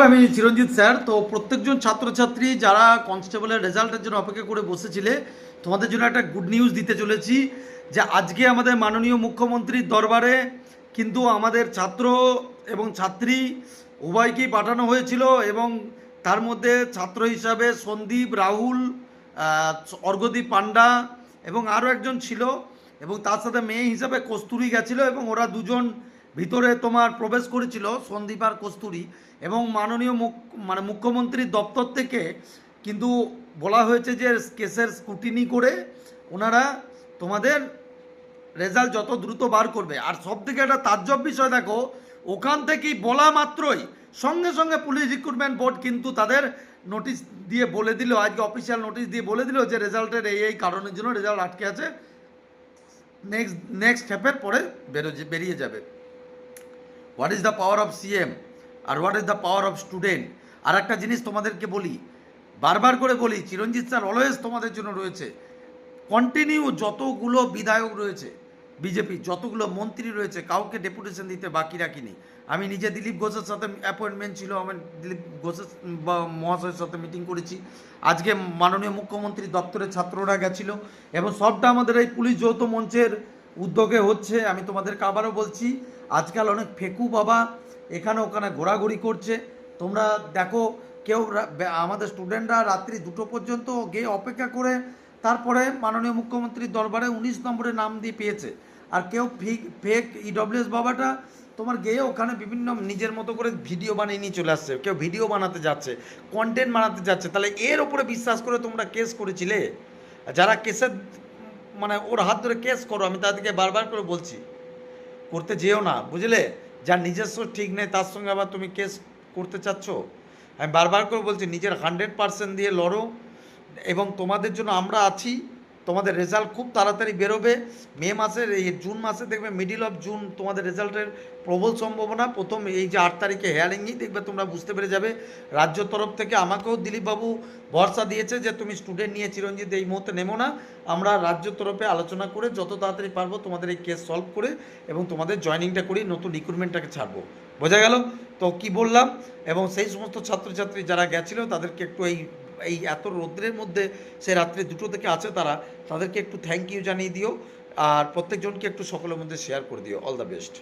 আমি চিরঞ্জিত স্যার। তো প্রত্যেকজন ছাত্রছাত্রী যারা কনস্টেবলের রেজাল্টের জন্য অপেক্ষা করে বসেছিলে, তোমাদের জন্য একটা গুড নিউজ দিতে চলেছি যে আজকে আমাদের মাননীয় মুখ্যমন্ত্রীর দরবারে কিন্তু আমাদের ছাত্র এবং ছাত্রী উভয়কেই পাঠানো হয়েছিল, এবং তার মধ্যে ছাত্র হিসাবে সন্দীপ, রাহুল, অর্ঘদীপ পান্ডা এবং আরও একজন ছিল, এবং তার সাথে মেয়ে হিসাবে কস্তুরী গেছিল, এবং ওরা দুজন ভিতরে তোমার প্রবেশ করেছিল, সন্দীপ আর কস্তুরী। এবং মাননীয় মুখ্যমন্ত্রীর দপ্তর থেকে কিন্তু বলা হয়েছে যে কেসের স্ক্রুটিনি করে ওনারা তোমাদের রেজাল্ট যত দ্রুত বার করবে। আর সব থেকে একটা তাজ্জব বিষয় দেখো, ওখান থেকেই বলা মাত্রই সঙ্গে সঙ্গে পুলিশ রিক্রুটমেন্ট বোর্ড কিন্তু তাদের নোটিশ দিয়ে বলে দিল, আজকে অফিসিয়াল নোটিশ দিয়ে বলে দিল যে রেজাল্টের এই কারণের জন্য রেজাল্ট আটকে আছে, নেক্সট স্টেপের পরে বেরিয়ে যাবে। What is the power of CM আর what is the power of student. আর একটা জিনিস তোমাদেরকে বলি, বারবার করে বলি, চিরঞ্জিত স্যার অলওয়েজ তোমাদের জন্য রয়েছে। কন্টিনিউ যতগুলো বিধায়ক রয়েছে বিজেপি, যতগুলো মন্ত্রী রয়েছে, কাউকে ডেপুটেশন দিতে বাকি রাখিনি। আমি নিজে দিলীপ ঘোষের সাথে অ্যাপয়েন্টমেন্ট ছিল, আমি দিলীপ ঘোষের মহাশয়ের সাথে মিটিং করেছি। আজকে মাননীয় মুখ্যমন্ত্রী দপ্তরের ছাত্ররা গেছিল, এবং সবটা আমাদের এই পুলিশ যৌথ মঞ্চের উদ্যোগে হচ্ছে। আমি তোমাদেরকে আবারও বলছি, আজকাল অনেক ফেকু বাবা এখানে ওখানে ঘোরাঘুরি করছে। তোমরা দেখো, কেউ আমাদের স্টুডেন্টরা রাত্রি 2টো পর্যন্ত গিয়ে অপেক্ষা করে তারপরে মাননীয় মুখ্যমন্ত্রীর দরবারে 19 নম্বরে নাম দিয়ে পেয়েছে। আর কেউ ফেক ইডব্লিউএস বাবাটা তোমার গিয়ে ওখানে বিভিন্ন নিজের মতো করে ভিডিও বানিয়ে নিয়ে চলে আসছে, কেউ ভিডিও বানাতে যাচ্ছে, কন্টেন্ট বানাতে যাচ্ছে। তাহলে এর ওপরে বিশ্বাস করে তোমরা কেস করেছিলে? যারা কেসের ওর হাত ধরে কেস করো, আমি তাদেরকে বারবার করে বলছি করতে যেও না, বুঝলে? যার নিজস্ব ঠিক নেই তার সঙ্গে আবার তুমি কেস করতে চাচ্ছ। আমি বারবার করে বলছি, নিজের 100% দিয়ে লড়ো, এবং তোমাদের জন্য আমরা আছি। তোমাদের রেজাল্ট খুব তাড়াতাড়ি বেরোবে। মে মাসের এই জুন মাসে দেখবে, মিডিল অফ জুন তোমাদের রেজাল্টের প্রবল সম্ভাবনা। প্রথম এই যে 8 তারিখে হেয়ারিংই দেখবে, তোমরা বুঝতে পেরে যাবে। রাজ্য তরফ থেকে আমাকেও দিলীপবাবু ভরসা দিয়েছে যে তুমি স্টুডেন্ট নিয়ে চিরঞ্জিত এই মুহূর্তে নেমো না, আমরা রাজ্য তরফে আলোচনা করে যত তাড়াতাড়ি পারবো তোমাদের এই কেস সলভ করে এবং তোমাদের জয়নিংটা করি, নতুন রিক্রুটমেন্টটাকে ছাড়বো। বোঝা গেল তো কি বললাম? এবং সেই সমস্ত ছাত্রছাত্রী যারা গেছিলো তাদেরকে একটু এই এত রৌদ্রের মধ্যে সে রাত্রে 2টো থেকে আছে, তাদেরকে একটু থ্যাংক ইউ জানিয়ে দিও, আর প্রত্যেকজনকে একটু সকলের মধ্যে শেয়ার করে দিও। All the best.